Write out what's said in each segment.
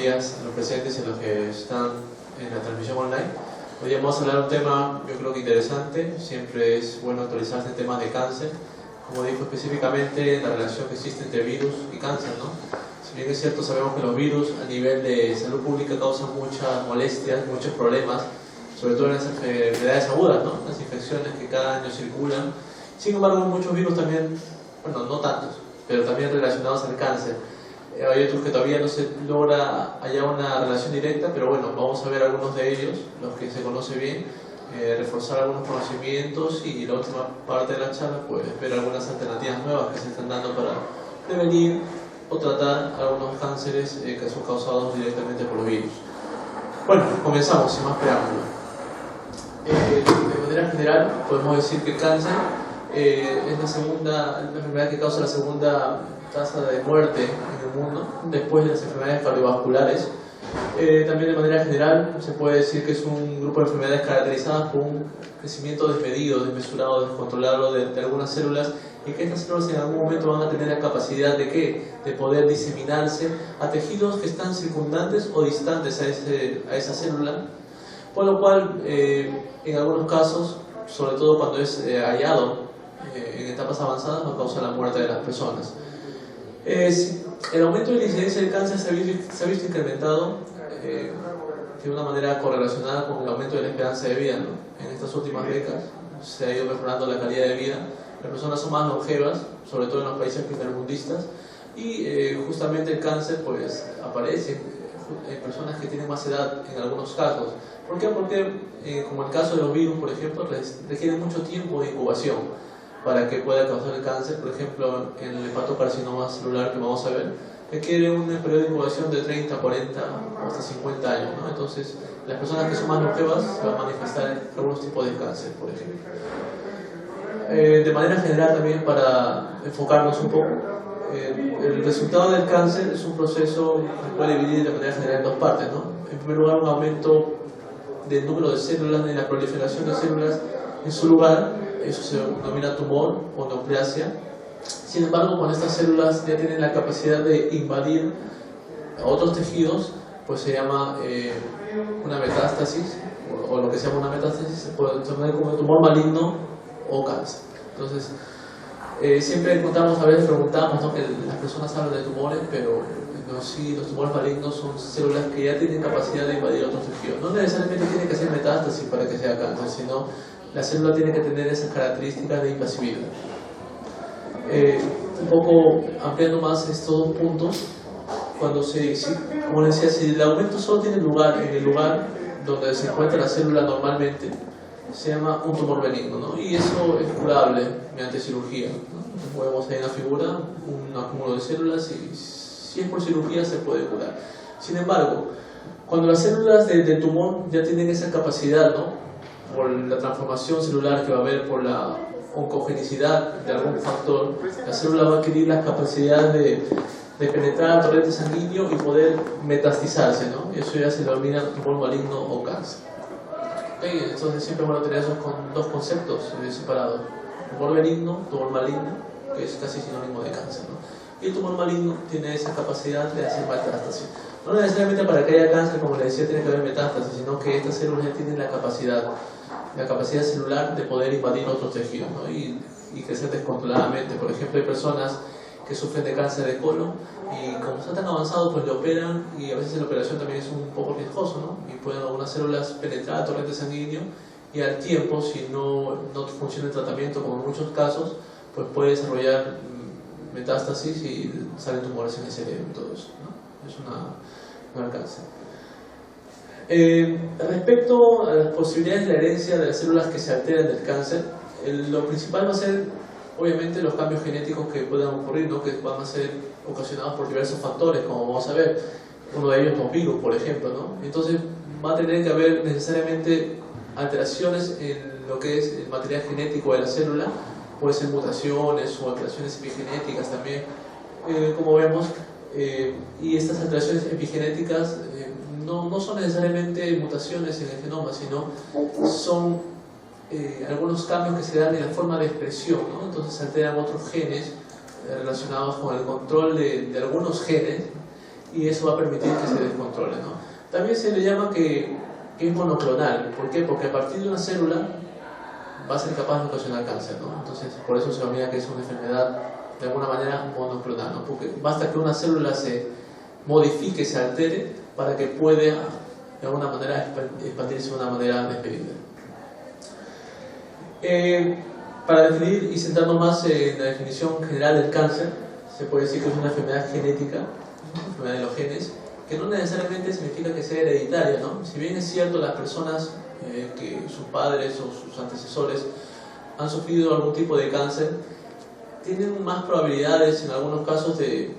días a los presentes y a los que están en la transmisión online. Hoy día vamos a hablar de un tema, yo creo que interesante. Siempre es bueno actualizarse en temas de cáncer. Como dijo específicamente, la relación que existe entre virus y cáncer, ¿no? Si bien es cierto, sabemos que los virus a nivel de salud pública causan muchas molestias, muchos problemas, sobre todo en las enfermedades agudas, ¿no? Las infecciones que cada año circulan. Sin embargo, hay muchos virus también, bueno, no tantos, pero también relacionados al cáncer. Hay otros que todavía no se logra hallar una relación directa, pero bueno, vamos a ver algunos de ellos, los que se conoce bien, reforzar algunos conocimientos y la última parte de la charla, pues ver algunas alternativas nuevas que se están dando para prevenir o tratar algunos cánceres que son causados directamente por los virus. Bueno, comenzamos sin más preámbulo. De manera general, podemos decir que el cáncer es la enfermedad que causa la segunda tasa de muerte en el mundo, después de las enfermedades cardiovasculares. También de manera general se puede decir que es un grupo de enfermedades caracterizadas por un crecimiento desmedido, desmesurado, descontrolado de algunas células, y que estas células en algún momento van a tener la capacidad de ¿qué? De poder diseminarse a tejidos que están circundantes o distantes a esa célula, por lo cual en algunos casos, sobre todo cuando es hallado en etapas avanzadas, no causa la muerte de las personas. El aumento de la incidencia del cáncer se ha visto incrementado de una manera correlacionada con el aumento de la esperanza de vida, ¿no? En estas últimas décadas se ha ido mejorando la calidad de vida, las personas son más longevas, sobre todo en los países primermundistas, y justamente el cáncer pues aparece en personas que tienen más edad en algunos casos. ¿Por qué? Porque como el caso de los virus, por ejemplo, requiere mucho tiempo de incubación para que pueda causar el cáncer. Por ejemplo, en el hepatocarcinoma celular que vamos a ver, requiere un periodo de incubación de 30, 40 o hasta 50 años, ¿no? Entonces, las personas que son más longevas se van a manifestar algunos tipos de cáncer, por ejemplo. De manera general también, para enfocarnos un poco, el resultado del cáncer es un proceso que se puede dividir de manera general en dos partes, ¿no? En primer lugar, un aumento del número de células, de la proliferación de células en su lugar. Eso se denomina tumor o neoplasia. Sin embargo, cuando estas células ya tienen la capacidad de invadir a otros tejidos, pues se llama una metástasis, o lo que se llama una metástasis se puede denominar como tumor maligno o cáncer. Entonces, siempre contamos, a veces preguntamos, ¿no?, que las personas hablan de tumores, pero no, sí, los tumores malignos son células que ya tienen capacidad de invadir otros tejidos. No necesariamente tiene que ser metástasis para que sea cáncer, sino la célula tiene que tener esas características de impasibilidad. Un poco ampliando más estos dos puntos, como les decía, si el aumento solo tiene lugar en el lugar donde se encuentra la célula normalmente, se llama un tumor benigno, ¿no? Y eso es curable mediante cirugía, ¿no? Podemos ver en la figura un acúmulo de células y si es por cirugía se puede curar. Sin embargo, cuando las células del tumor ya tienen esa capacidad, ¿no?, por la transformación celular que va a haber, por la oncogenicidad de algún factor, la célula va a adquirir la capacidad de penetrar al torrente sanguíneo y poder metastizarse, ¿no? Y eso ya se denomina tumor maligno o cáncer. ¿Okay? Entonces siempre van a tener esos dos conceptos separados: tumor benigno, tumor maligno, que es casi sinónimo de cáncer, ¿no? Y el tumor maligno tiene esa capacidad de hacer metástasis. No necesariamente para que haya cáncer, como les decía, tiene que haber metástasis, sino que estas células ya tienen la capacidad celular de poder invadir otros tejidos, ¿no?, y crecer descontroladamente. Por ejemplo, hay personas que sufren de cáncer de colon y como está tan avanzado, pues le operan, y a veces la operación también es un poco riesgoso, ¿no?, y pueden algunas células penetrar al torrente sanguíneo y al tiempo, si no funciona el tratamiento, como en muchos casos, pues puede desarrollar metástasis y salen tumores en el cerebro y todo eso, ¿no? Es un alcance. Respecto a las posibilidades de la herencia de las células que se alteran del cáncer, lo principal va a ser obviamente los cambios genéticos que puedan ocurrir, ¿no?, que van a ser ocasionados por diversos factores, como vamos a ver. Uno de ellos los virus, por ejemplo, ¿no? Entonces va a tener que haber necesariamente alteraciones en lo que es el material genético de la célula. Puede ser mutaciones o alteraciones epigenéticas también, como vemos. Y estas alteraciones epigenéticas no son necesariamente mutaciones en el genoma, sino son algunos cambios que se dan en la forma de expresión, ¿no? Entonces se alteran otros genes relacionados con el control de algunos genes, y eso va a permitir que se descontrole, ¿no? También se le llama que es monoclonal. ¿Por qué? Porque a partir de una célula va a ser capaz de ocasionar cáncer, ¿no? Entonces, por eso se denomina que es una enfermedad de alguna manera monoclonal, ¿no? Porque basta que una célula se modifique, se altere, para que pueda de alguna manera expandirse de una manera despedida. Para definir y centrarnos más en la definición general del cáncer, se puede decir que es una enfermedad genética, una enfermedad de los genes, que no necesariamente significa que sea hereditaria, ¿no? Si bien es cierto, las personas que sus padres o sus antecesores han sufrido algún tipo de cáncer, tienen más probabilidades en algunos casos de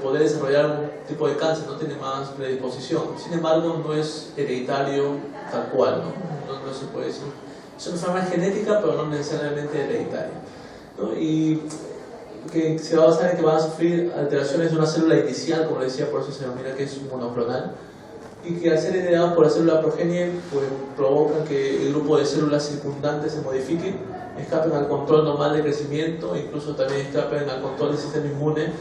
poder desarrollar algún tipo de cáncer, no tiene más predisposición. Sin embargo, no es hereditario tal cual, ¿no? No se puede decir. Es una enfermedad genética, pero no necesariamente hereditaria, ¿no? Y que se va a basar en que van a sufrir alteraciones de una célula inicial, como decía, por eso se denomina que es monoclonal, y que al ser heredados por la célula progenie, pues provocan que el grupo de células circundantes se modifique, escapen al control normal de crecimiento, incluso también escapen al control del sistema inmune.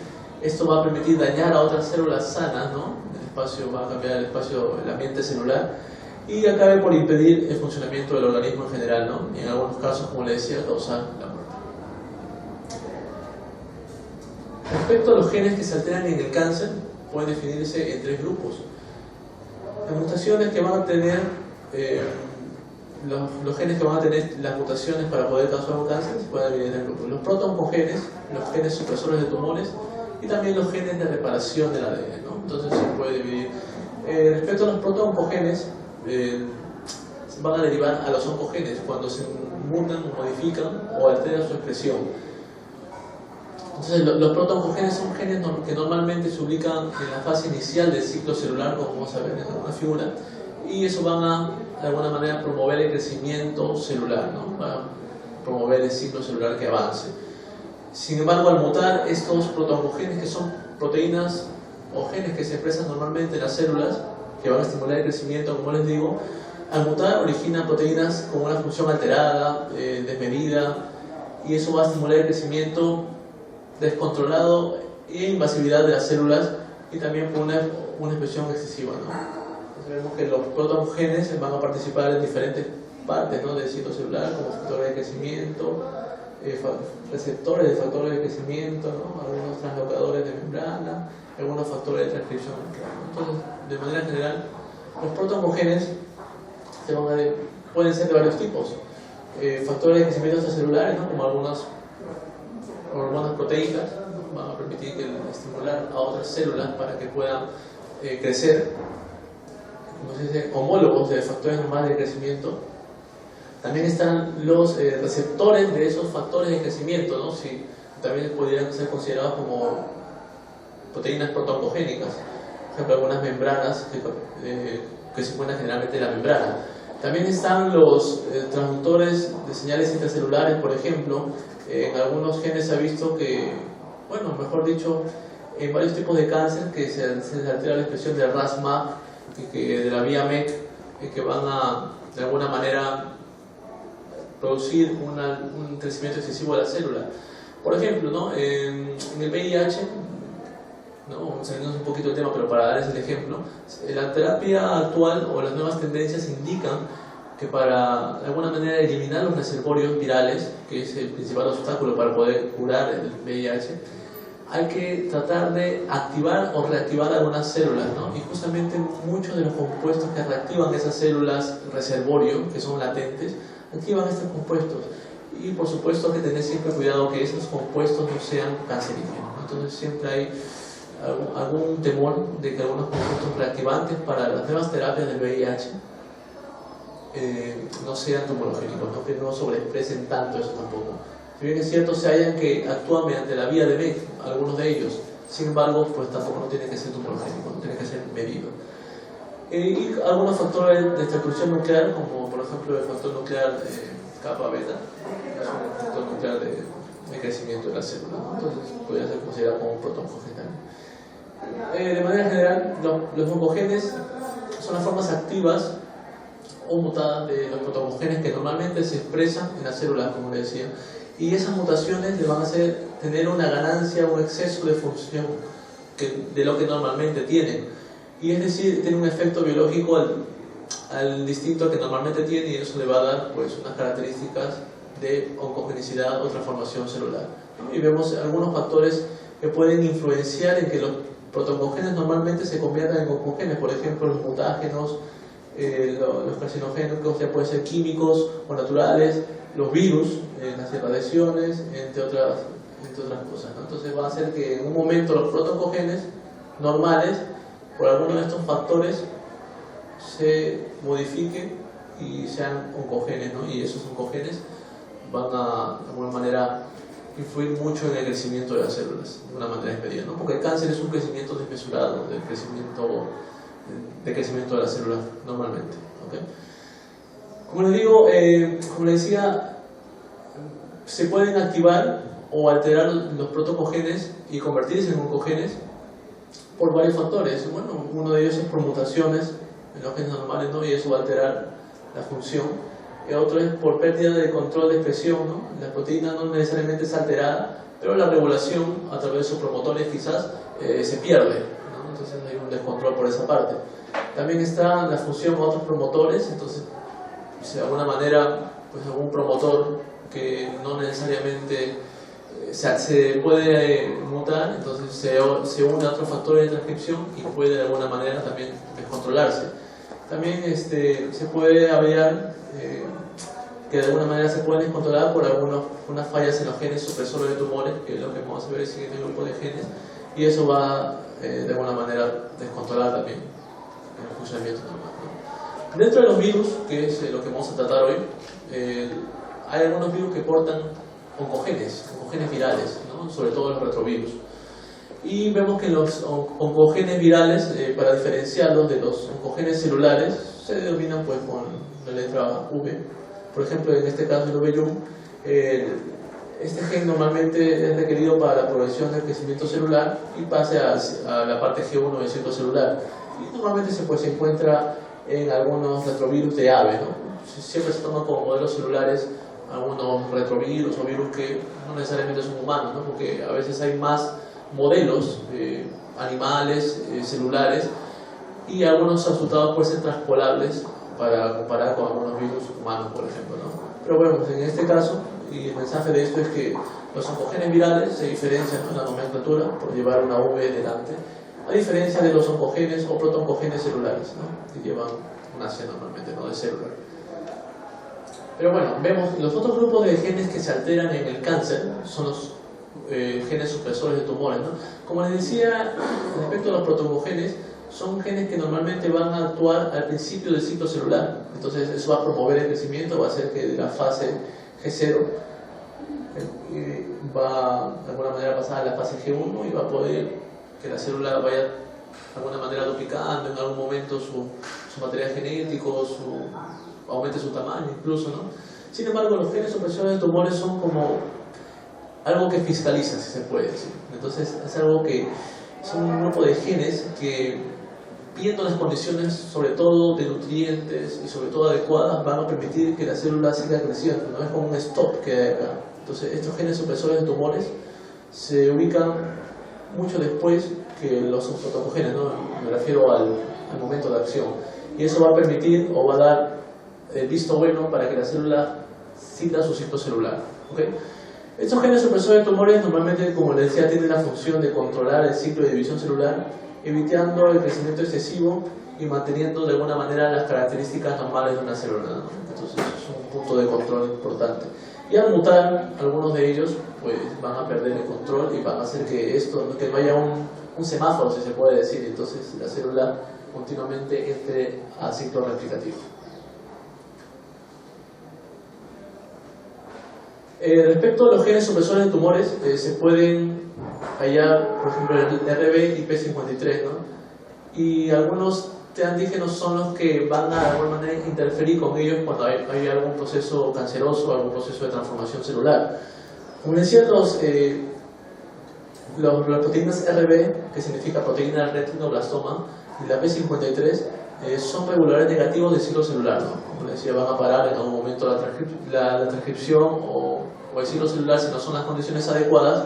Esto va a permitir dañar a otras células sanas, ¿no? El espacio va a cambiar el ambiente celular, y acabe por impedir el funcionamiento del organismo en general, ¿no? Y en algunos casos, como le decía, causar la muerte. Respecto a los genes que se alteran en el cáncer, pueden definirse en tres grupos. Las mutaciones que van a tener, los genes que van a tener las mutaciones para poder causar un cáncer se pueden dividir en grupos. Los protooncogenes, los genes supresores de tumores, y también los genes de reparación del ADN, ¿no? Entonces se puede dividir. Respecto a los protooncogenes, van a derivar a los oncogenes cuando se mutan, modifican o alteran su expresión. Entonces, los protooncogenes son genes que normalmente se ubican en la fase inicial del ciclo celular, como vamos a ver en una figura, y eso van a, de alguna manera, promover el crecimiento celular, ¿no? Van a promover el ciclo celular que avance. Sin embargo, al mutar estos protooncogenes, que son proteínas o genes que se expresan normalmente en las células, que van a estimular el crecimiento, como les digo, al mutar originan proteínas con una función alterada, desmedida, y eso va a estimular el crecimiento descontrolado e invasividad de las células, y también por una expresión excesiva, ¿no? Entonces vemos que los protooncogenes van a participar en diferentes partes, ¿no?, del ciclo celular, como factores de crecimiento, receptores de factores de crecimiento, ¿no?, algunos translocadores de membrana, algunos factores de transcripción. Entonces, de manera general, los protooncogenes pueden ser de varios tipos. Factores de crecimiento extracelulares, ¿no?, como algunas hormonas proteicas, ¿no?, van a permitir estimular a otras células para que puedan crecer. Como se dice, homólogos de factores normales de crecimiento. También están los receptores de esos factores de crecimiento, ¿no?, si también podrían ser considerados como proteínas protoncogénicas. Por ejemplo, algunas membranas que se encuentran generalmente en la membrana. También están los transductores de señales intracelulares, por ejemplo. En algunos genes se ha visto que, bueno, mejor dicho, en varios tipos de cáncer que se altera la expresión de RAS-MAP y de la vía MEK, que van a, de alguna manera, producir un crecimiento excesivo de la célula. Por ejemplo, ¿no?, en el VIH, ¿no?, saliendo un poquito del tema, pero para darles el ejemplo, la terapia actual o las nuevas tendencias indican que para, de alguna manera, eliminar los reservorios virales, que es el principal obstáculo para poder curar el VIH, hay que tratar de activar o reactivar algunas células, ¿no? Y justamente muchos de los compuestos que reactivan esas células reservorio, que son latentes, activan estos compuestos. Y por supuesto que tener siempre cuidado que esos compuestos no sean cancerígenos, ¿no? Entonces siempre hay algún temor de que algunos compuestos reactivantes para las nuevas terapias del VIH no sean tumorogénicos, ¿no?, que no sobreexpresen tanto eso tampoco. Si bien es cierto, se hallan que actúan mediante la vía de MEK, algunos de ellos, sin embargo, pues tampoco no tiene que ser tumorogénico, no tiene que ser medido. Y algunos factores de destrucción nuclear, como por ejemplo el factor nuclear kappa beta, es un factor nuclear de crecimiento de la célula, ¿no? Entonces podría ser considerado como un protoncogene. De manera general, los oncogenes son las formas activas o mutadas de los protooncogenes que normalmente se expresan en las células, como les decía, y esas mutaciones le van a hacer tener una ganancia, un exceso de función de lo que normalmente tienen. Y es decir, tiene un efecto biológico al distinto que normalmente tiene, y eso le va a dar pues unas características de oncogenicidad o transformación celular. Y vemos algunos factores que pueden influenciar en que los protooncogenes normalmente se conviertan en oncogenes, por ejemplo los mutágenos, los carcinogénicos, ya pueden ser químicos o naturales, los virus, las irradiaciones, entre otras cosas, ¿no? Entonces va a hacer que en un momento los protooncogenes normales, por alguno de estos factores, se modifiquen y sean oncogenes, ¿no? Y esos oncogenes van a, de alguna manera, influir mucho en el crecimiento de las células, de una manera expedita, ¿no? Porque el cáncer es un crecimiento desmesurado del crecimiento de las células normalmente, ¿okay? Como les digo, como les decía, se pueden activar o alterar los protooncogenes y convertirse en oncogenes por varios factores. Bueno, uno de ellos es por mutaciones en los genes normales, ¿no? Y eso va a alterar la función. El otro es por pérdida de control de expresión, ¿no? La proteína no necesariamente es alterada, pero la regulación a través de sus promotores quizás se pierde, ¿no? Entonces hay un descontrol por esa parte. También está la función con otros promotores, entonces si de alguna manera pues algún promotor que no necesariamente se puede mutar, entonces se une a otros factores de transcripción y puede de alguna manera también descontrolarse. También se puede averiar que de alguna manera se pueden descontrolar por unas fallas en los genes supresores de tumores, que es lo que vamos a ver en el siguiente grupo de genes, y eso va de alguna manera descontrolar también el funcionamiento normal, ¿no? Dentro de los virus, que es lo que vamos a tratar hoy, hay algunos virus que portan oncogenes virales, ¿no? Sobre todo los retrovirus. Y vemos que los oncogenes virales, para diferenciarlos de los oncogenes celulares, se denominan pues con la letra V. Por ejemplo, en este caso el V1, este gen normalmente es requerido para la progresión del crecimiento celular y pase a la parte G1 del ciclo celular. Y normalmente se encuentra en algunos retrovirus de aves, ¿no? Siempre se toman como modelos celulares algunos retrovirus o virus que no necesariamente son humanos, ¿no? Porque a veces hay más modelos animales, celulares, y algunos resultados pueden ser transpolables para comparar con algunos virus humanos, por ejemplo, ¿no? Pero bueno, en este caso, y el mensaje de esto es que los oncogenes virales se diferencian en la nomenclatura por llevar una V delante, a diferencia de los oncogenes o protooncogenes celulares, ¿no? Que llevan una C normalmente, no de célula. Pero bueno, vemos los otros grupos de genes que se alteran en el cáncer son los genes supresores de tumores, ¿no? Como les decía, respecto a los protooncogenes, son genes que normalmente van a actuar al principio del ciclo celular. Entonces eso va a promover el crecimiento, va a hacer que de la fase G0 va de alguna manera a pasar a la fase G1 y va a poder que la célula vaya de alguna manera duplicando en algún momento su material genético, aumente su tamaño incluso, ¿no? Sin embargo, los genes supresores de tumores son como algo que fiscaliza, si se puede decir. Entonces es algo que son un grupo de genes que, viendo las condiciones sobre todo de nutrientes y sobre todo adecuadas, van a permitir que la célula siga creciendo, ¿no? Es como un stop que hay acá. Entonces estos genes supresores de tumores se ubican mucho después que los protooncogenes, ¿no? Me refiero al momento de acción, y eso va a permitir o va a dar el visto bueno para que la célula siga su ciclo celular, ¿okay? Estos genes supresores de tumores normalmente, como les decía, tienen la función de controlar el ciclo de división celular, evitando el crecimiento excesivo y manteniendo de alguna manera las características normales de una célula, ¿no? Entonces es un punto de control importante. Y al mutar, algunos de ellos pues van a perder el control y van a hacer que que no haya un semáforo, si se puede decir. Entonces la célula continuamente entre a ciclo replicativo. Respecto a los genes supresores de tumores, se pueden hallar, por ejemplo, el RB y P53, ¿no? Y algunos antígenos son los que van a de alguna manera interferir con ellos cuando hay algún proceso canceroso, algún proceso de transformación celular. Como decía, las proteínas RB, que significa proteína del retinoblastoma, y la P53 son reguladores negativos del ciclo celular, ¿no? Como decía, van a parar en algún momento la transcripción o el ciclo celular si no son las condiciones adecuadas.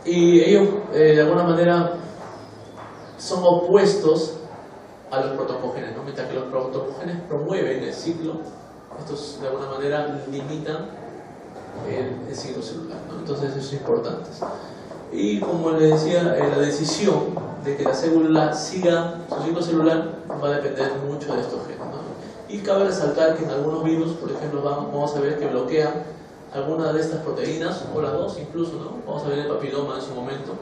Y ellos, de alguna manera, son opuestos a los protoncogenes, ¿no? Mientras que los protoncogenes promueven el ciclo, estos de alguna manera limitan el ciclo celular, ¿no? Entonces eso es importante. Y como les decía, la decisión de que la célula siga su ciclo celular va a depender mucho de estos genes, ¿no? Y cabe resaltar que en algunos virus, por ejemplo, vamos a ver que bloquean alguna de estas proteínas, o las dos incluso, ¿no? Vamos a ver el papiloma en su momento,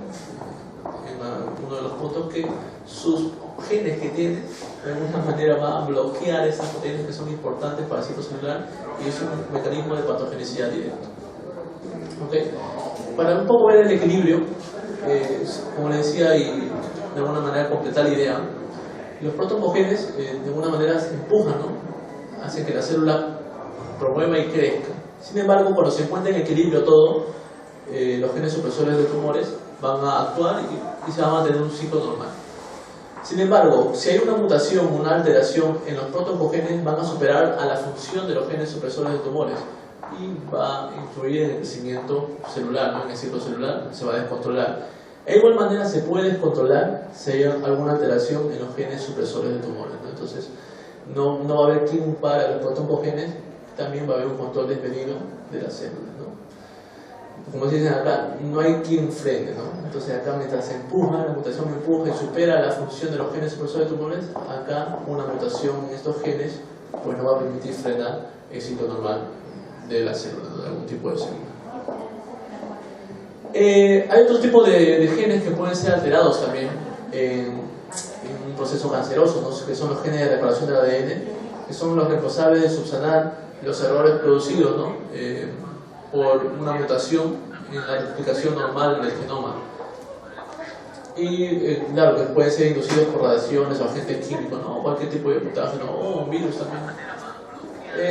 en uno de los puntos, que sus genes que tienen de alguna manera van a bloquear estas proteínas que son importantes para el ciclo celular, y es un mecanismo de patogenicidad directo. ¿Okay? Para un poco ver el equilibrio, como les decía, y de alguna manera completar la idea, los protoncogenes de alguna manera se empujan, ¿no? Hacen que la célula promueva y crezca. Sin embargo, cuando se encuentra en equilibrio todo, los genes supresores de tumores van a actuar y se va a mantener un ciclo normal. Sin embargo, si hay una mutación, una alteración en los protoncogenes, van a superar a la función de los genes supresores de tumores y va a influir en el crecimiento celular, ¿no? En el ciclo celular se va a descontrolar. De igual manera se puede descontrolar si hay alguna alteración en los genes supresores de tumores, ¿no? Entonces no va a haber quien para los protoncogenes, también va a haber un control desmedido de las células, ¿no? Como se dice acá, no hay quien frene, ¿no? Entonces acá mientras se empuja, la mutación empuja y supera la función de los genes supresores de tumores, acá una mutación en estos genes pues no va a permitir frenar el ciclo normal de la célula, ¿no? De algún tipo de célula. Hay otros tipos de genes que pueden ser alterados también en un proceso canceroso, ¿no? Que son los genes de reparación del ADN, que son los responsables de subsanar los errores producidos, ¿no? Por una mutación en la replicación normal del genoma. Y claro, que pueden ser inducidos por radiaciones o agentes químicos, ¿no? O cualquier tipo de mutágeno, o un virus también.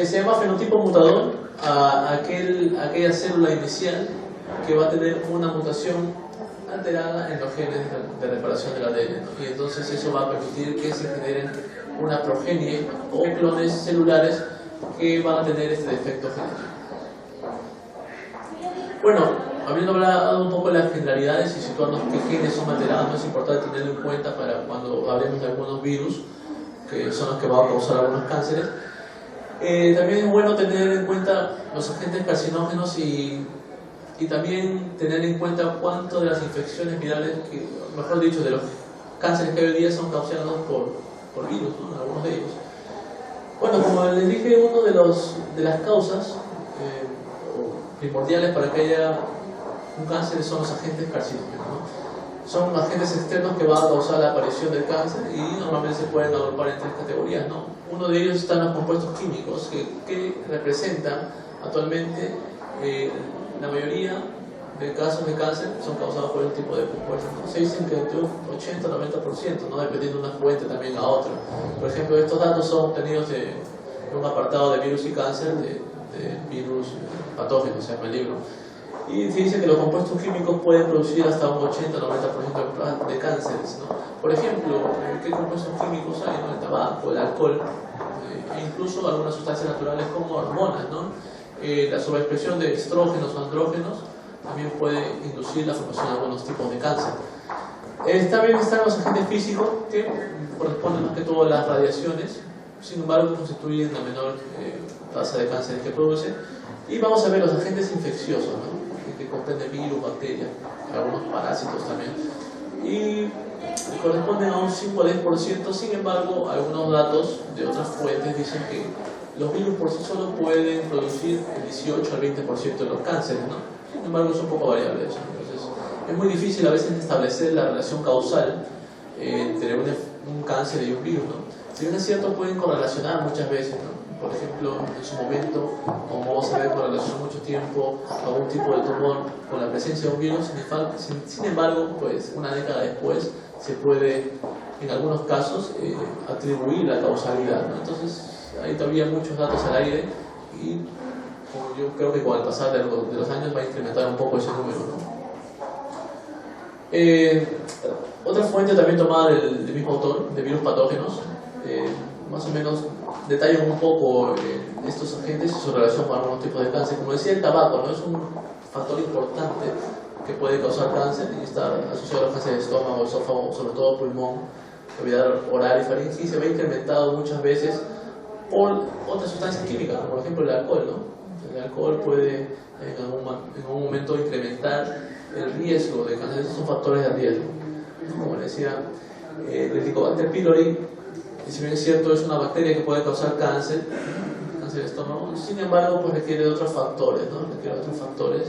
Se llama fenotipo mutador a aquella célula inicial que va a tener una mutación alterada en los genes de reparación del ADN, ¿no? Y entonces eso va a permitir que se generen una progenie o clones celulares que van a tener este defecto genético. Bueno, habiendo hablado un poco de las generalidades y situarnos qué genes son alterados, es importante tenerlo en cuenta para cuando hablemos de algunos virus que son los que van a causar algunos cánceres. También es bueno tener en cuenta los agentes carcinógenos y también tener en cuenta cuánto de las infecciones virales, mejor dicho, de los cánceres que hoy día son causados por virus, ¿no? Algunos de ellos. Bueno, como les dije, uno de las causas primordiales para que haya un cáncer son los agentes carcinógenos, ¿no? Son agentes externos que van a causar la aparición del cáncer y normalmente se pueden agrupar en tres categorías, ¿no? Uno de ellos están los compuestos químicos que representan actualmente la mayoría de casos de cáncer son causados por el tipo de compuestos, ¿no? Se dicen que entre un 80-90%, ¿no? Dependiendo de una fuente también a otra. Por ejemplo, estos datos son obtenidos de un apartado de virus y cáncer, de virus patógenos, se llama el libro. Y se dice que los compuestos químicos pueden producir hasta un 80-90% de cánceres, ¿no? Por ejemplo, ¿qué compuestos químicos hay? ¿No? El tabaco, el alcohol, e incluso algunas sustancias naturales como hormonas, ¿no? La sobreexpresión de estrógenos o andrógenos también puede inducir la formación de algunos tipos de cáncer. También están los agentes físicos que corresponden más que todo a las radiaciones, sin embargo constituyen la menor tasa de cáncer que produce. Y vamos a ver los agentes infecciosos, ¿no? Que comprenden virus, bacterias, algunos parásitos también, y corresponden a un 5 a 10%. Sin embargo, algunos datos de otras fuentes dicen que los virus por sí solos pueden producir el 18 al 20% de los cánceres, ¿no? Sin embargo, es un poco variable eso. Entonces, es muy difícil a veces establecer la relación causal entre un cáncer y un virus, ¿no? Si bien es cierto, pueden correlacionar muchas veces, ¿no? Por ejemplo, en su momento, como vamos a ver, correlacionó mucho tiempo algún tipo de tumor con la presencia de un virus. Sin embargo, pues una década después se puede, en algunos casos, atribuir la causalidad, ¿no? Entonces, hay todavía muchos datos al aire y yo creo que con el pasar de los años va a incrementar un poco ese número, ¿no? Otra fuente también tomada del mismo autor, de virus patógenos, más o menos detallan un poco estos agentes y su relación con algunos tipos de cáncer. Como decía, el tabaco, ¿no? Es un factor importante que puede causar cáncer y está asociado a los cánceres de estómago, esófago, sobre todo pulmón, cavidad oral y faringe, y se ve incrementado muchas veces por otras sustancias químicas, como por ejemplo el alcohol, ¿no? El alcohol puede en algún momento incrementar el riesgo de cáncer. Estos son factores de riesgo. Como les decía, el Helicobacter pylori, y si bien es cierto, es una bacteria que puede causar cáncer de estómago, sin embargo, pues requiere de otros factores, ¿no? Requiere de otros factores.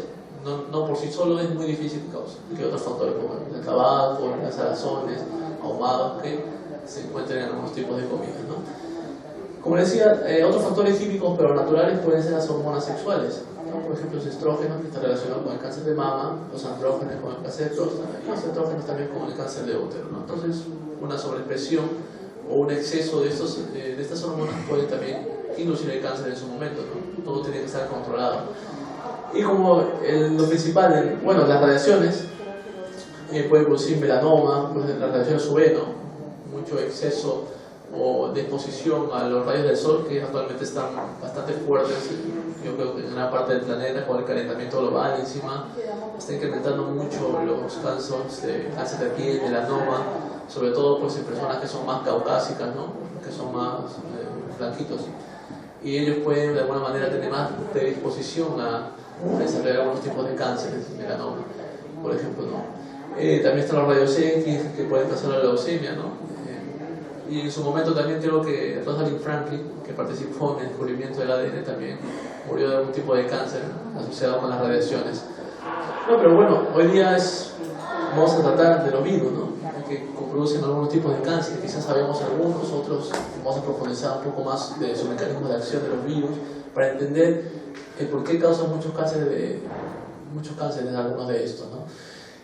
No por sí solo es muy difícil que cause. Requiere otros factores como el tabaco, las salazones, ahumados que se encuentran en algunos tipos de comidas, ¿no? Como decía, otros factores químicos pero naturales pueden ser las hormonas sexuales, ¿no? Por ejemplo, los estrógenos, que están relacionados con el cáncer de mama, los andrógenos con el cáncer de próstata y los estrógenos también con el cáncer de útero, ¿no? Entonces, una sobreexpresión o un exceso de estas hormonas puede también inducir el cáncer en su momento, ¿no? Todo tiene que estar controlado. Y como lo principal, bueno, las radiaciones pueden producir melanoma, pues, las radiaciones UV, ¿no? Mucho exceso o de exposición a los rayos del sol, que actualmente están bastante fuertes, yo creo que en gran parte del planeta, con el calentamiento global, encima está incrementando mucho los casos de cáncer de piel, melanoma, sobre todo pues en personas que son más caucásicas, ¿no? Que son más blanquitos, y ellos pueden de alguna manera tener más predisposición a desarrollar algunos tipos de cánceres, melanoma, por ejemplo, ¿no? También están los rayos X que pueden causar la leucemia, ¿no? Y en su momento también creo que Rosalind Franklin, que participó en el descubrimiento del ADN, también murió de algún tipo de cáncer asociado con las radiaciones. No, pero bueno, hoy día vamos a tratar de los virus, ¿no? Que producen algunos tipos de cáncer. Quizás sabemos algunos, otros vamos a profundizar un poco más de sus mecanismos de acción de los virus para entender el por qué causan muchos cánceres algunos de estos, ¿no?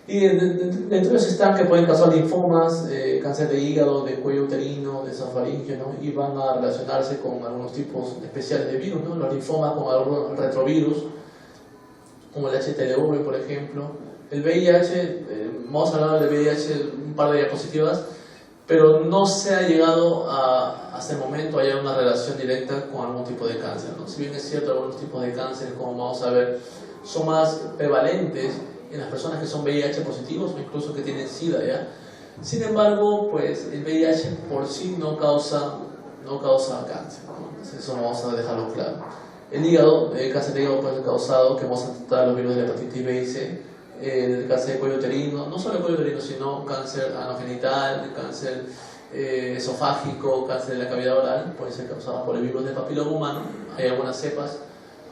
Y dentro de ellos están que pueden causar linfomas, cáncer de hígado, de cuello uterino, de esofaringio, ¿no? Y van a relacionarse con algunos tipos especiales de virus, ¿no? Los linfomas con algunos retrovirus, como el HTLV, por ejemplo. El VIH, vamos a hablar del VIH un par de diapositivas, pero no se ha llegado hasta el momento a hallar una relación directa con algún tipo de cáncer, ¿no? Si bien es cierto, algunos tipos de cáncer, como vamos a ver, son más prevalentes en las personas que son VIH positivos o incluso que tienen SIDA, ¿ya? Sin embargo, pues el VIH por sí no causa cáncer, ¿no? Entonces eso vamos a dejarlo claro. El hígado, el cáncer de hígado puede ser causado, que vamos a tratar los virus de la hepatitis B y C, el cáncer de cuello uterino, no solo el cuello uterino, sino cáncer anogenital, cáncer esofágico, cáncer de la cavidad oral, puede ser causado por el virus del papiloma humano. Hay algunas cepas,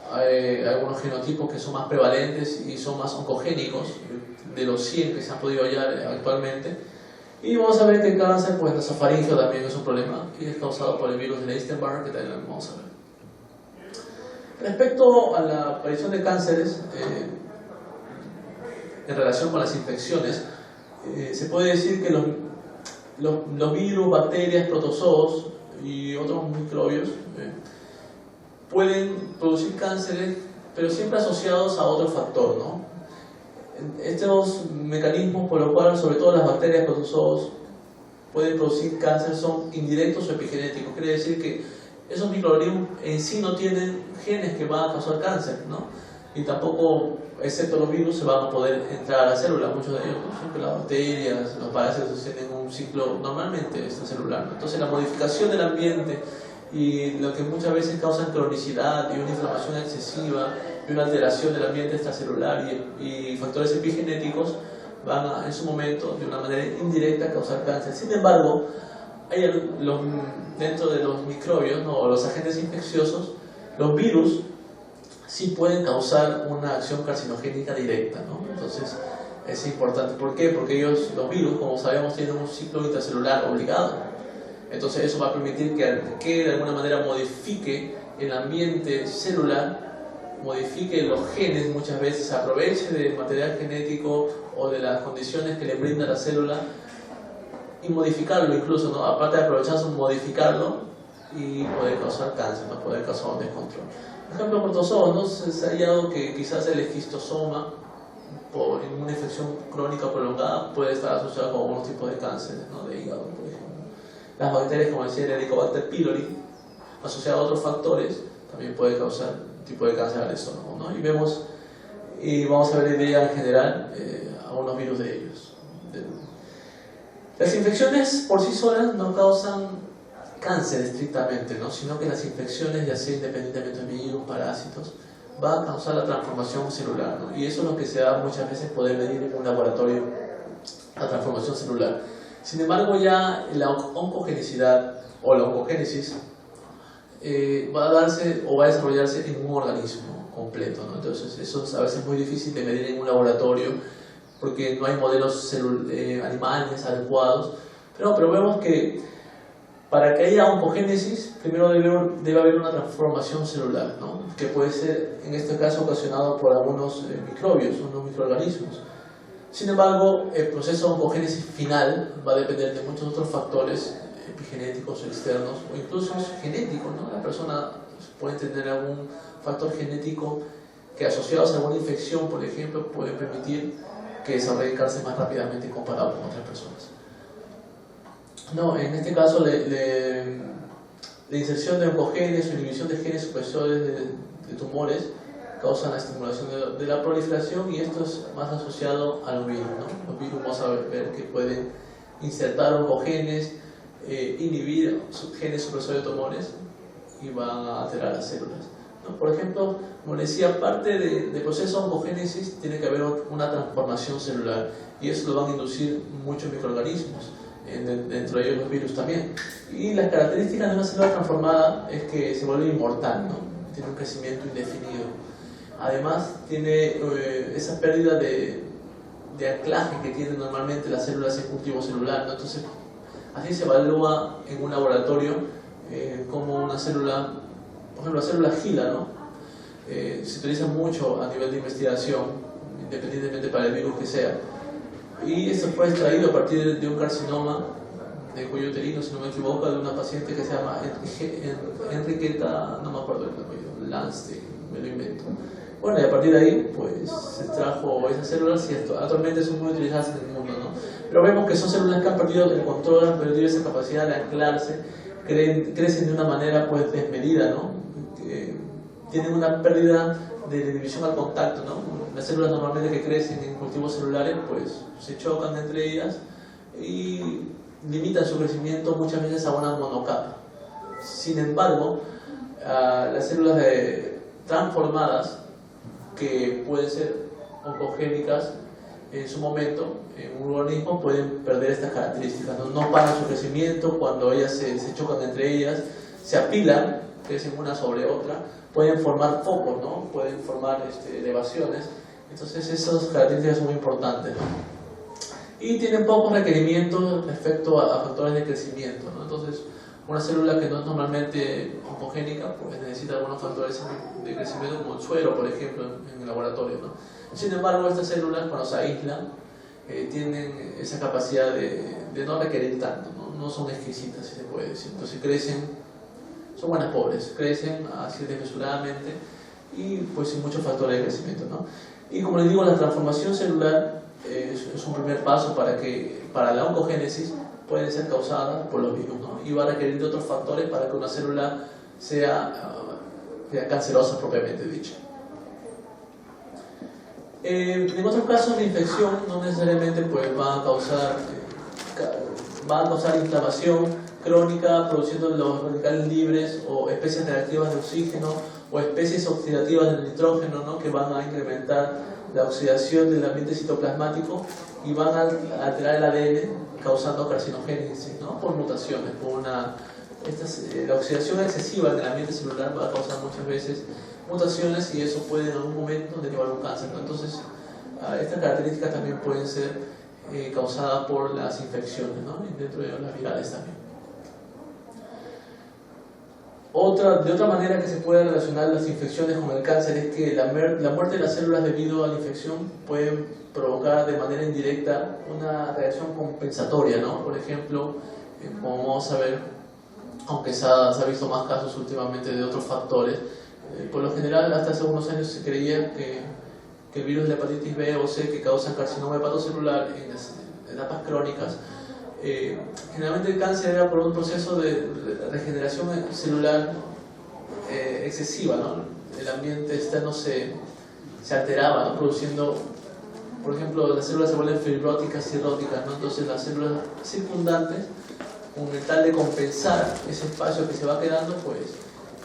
hay algunos genotipos que son más prevalentes y son más oncogénicos de los 100 que se han podido hallar actualmente. Y vamos a ver que el cáncer, pues el esofaringio también es un problema y es causado por el virus de Epstein-Barr, que también lo vamos a ver. Respecto a la aparición de cánceres en relación con las infecciones, se puede decir que los virus, bacterias, protozoos y otros microbios pueden producir cánceres, pero siempre asociados a otro factor, ¿no? Estos mecanismos por los cuales, sobre todo las bacterias, protozoos, pueden producir cáncer son indirectos o epigenéticos. Quiere decir que esos microorganismos en sí no tienen genes que van a causar cáncer, ¿no? Y tampoco, excepto los virus, se van a poder entrar a la célula. Muchos de ellos, por ejemplo, las bacterias, los parásitos tienen un ciclo normalmente extracelular, ¿no? Entonces la modificación del ambiente y lo que muchas veces causa cronicidad y una inflamación excesiva y una alteración del ambiente extracelular y factores epigenéticos van a, en su momento, de una manera indirecta, a causar cáncer. Sin embargo, dentro de los microbios, ¿no? O los agentes infecciosos, los virus sí pueden causar una acción carcinogénica directa, ¿no? Entonces es importante. ¿Por qué? Porque los virus, como sabemos, tienen un ciclo intracelular obligado. Entonces eso va a permitir que de alguna manera modifique el ambiente celular, modifique los genes, muchas veces aproveche del material genético o de las condiciones que le brinda la célula y modificarlo incluso, ¿no? Aparte de aprovecharse, modificarlo y poder causar cáncer, ¿no? Poder causar un descontrol. Por ejemplo, protozoos, ¿no? Se ha hallado que quizás el esquistosoma, en una infección crónica prolongada, puede estar asociado con algunos tipos de cánceres, ¿no? De hígado, por ejemplo. Las bacterias, como decía el Helicobacter pylori, asociado a otros factores, también puede causar un tipo de cáncer al estómago, ¿no? Y vemos y vamos a ver la idea en general, algunos virus de ellos. Las infecciones por sí solas no causan cáncer estrictamente, ¿no? Sino que las infecciones, ya sea independientemente de virus, parásitos, van a causar la transformación celular, ¿no? Y eso es lo que se da muchas veces poder medir en un laboratorio, la transformación celular. Sin embargo, ya la oncogenicidad o la oncogénesis va a darse o va a desarrollarse en un organismo completo, ¿no? Entonces eso es a veces muy difícil de medir en un laboratorio porque no hay modelos animales adecuados, pero vemos que para que haya oncogénesis primero debe haber una transformación celular, ¿no? Que puede ser en este caso ocasionado por algunos microbios, unos microorganismos. Sin embargo, el proceso de oncogénesis final va a depender de muchos otros factores epigenéticos externos o incluso genéticos, ¿no? La persona puede tener algún factor genético que asociados a alguna infección, por ejemplo, puede permitir que desarrolle cáncer más rápidamente comparado con otras personas. No, en este caso la inserción de oncogenes o inhibición de genes supresores de tumores causan la estimulación de la proliferación, y esto es más asociado a los virus, ¿no? Los virus vamos a ver que pueden insertar oncogenes, inhibir genes supresores de tumores y van a alterar las células, ¿no? Por ejemplo, como les decía, parte del proceso de oncogénesis tiene que haber una transformación celular, y eso lo van a inducir muchos microorganismos, dentro de ellos los virus también. Y las características de una célula transformada es que se vuelve inmortal, ¿no? Tiene un crecimiento indefinido. Además tiene esa pérdida de anclaje que tienen normalmente las células en cultivo celular, ¿no? Entonces así se evalúa en un laboratorio como una célula, por ejemplo la célula GILA, ¿no? Se utiliza mucho a nivel de investigación, independientemente para el virus que sea, y esto fue extraído a partir de un carcinoma de cuello uterino, si no me equivoco, de una paciente que se llama Enriqueta, no me acuerdo el apellido, Lance, me lo invento. Bueno, y a partir de ahí pues se extrajo esas células y actualmente son muy utilizadas en el mundo, ¿no? Pero vemos que son células que han perdido el control, han perdido esa capacidad de anclarse, crecen de una manera pues desmedida, ¿no? Tienen una pérdida de inhibición al contacto, ¿no? Las células normalmente que crecen en cultivos celulares pues se chocan entre ellas y limitan su crecimiento muchas veces a una monocapa. Sin embargo, las células transformadas, que pueden ser oncogénicas en su momento en un organismo, pueden perder estas características, no paran su crecimiento cuando ellas se chocan entre ellas, se apilan, crecen una sobre otra, pueden formar focos, ¿no? Pueden formar elevaciones. Entonces esas características son muy importantes, ¿no? Y tienen pocos requerimientos respecto a factores de crecimiento, ¿no? Entonces una célula que no es normalmente oncogénica pues necesita algunos factores de crecimiento como el suero, por ejemplo, en el laboratorio, ¿no? Sin embargo, estas células cuando se aíslan tienen esa capacidad de no requerir tanto, ¿no? No son exquisitas, si se puede decir. Entonces crecen, son buenas pobres, crecen así desmesuradamente y pues sin muchos factores de crecimiento, ¿no? Y como les digo, la transformación celular es un primer paso para la oncogénesis pueden ser causadas por los virus, ¿no? Y va a requerir de otros factores para que una célula sea cancerosa propiamente dicha. En otros casos de infección no necesariamente pues, va a causar inflamación crónica produciendo los radicales libres o especies reactivas de oxígeno o especies oxidativas del nitrógeno, ¿no? Que van a incrementar la oxidación del ambiente citoplasmático y van a alterar el ADN causando carcinogénesis, ¿no? Por mutaciones, la oxidación excesiva en el ambiente celular va a causar muchas veces mutaciones y eso puede en algún momento derivar un cáncer, ¿no? Entonces estas características también pueden ser causadas por las infecciones, ¿no? Y dentro de las virales también. De otra manera que se puede relacionar las infecciones con el cáncer es que la muerte de las células debido a la infección puede provocar de manera indirecta una reacción compensatoria, ¿no? Por ejemplo, como vamos a ver, aunque se ha visto más casos últimamente de otros factores, por lo general hasta hace unos años se creía que el virus de la hepatitis B o C que causa carcinoma hepatocelular en las etapas crónicas, generalmente el cáncer era por un proceso de regeneración celular excesiva, ¿no? El ambiente externo se se alteraba, ¿no? Produciendo, por ejemplo, las células se vuelven fibróticas, cirróticas, ¿no? Entonces las células circundantes, con el tal de compensar ese espacio que se va quedando, pues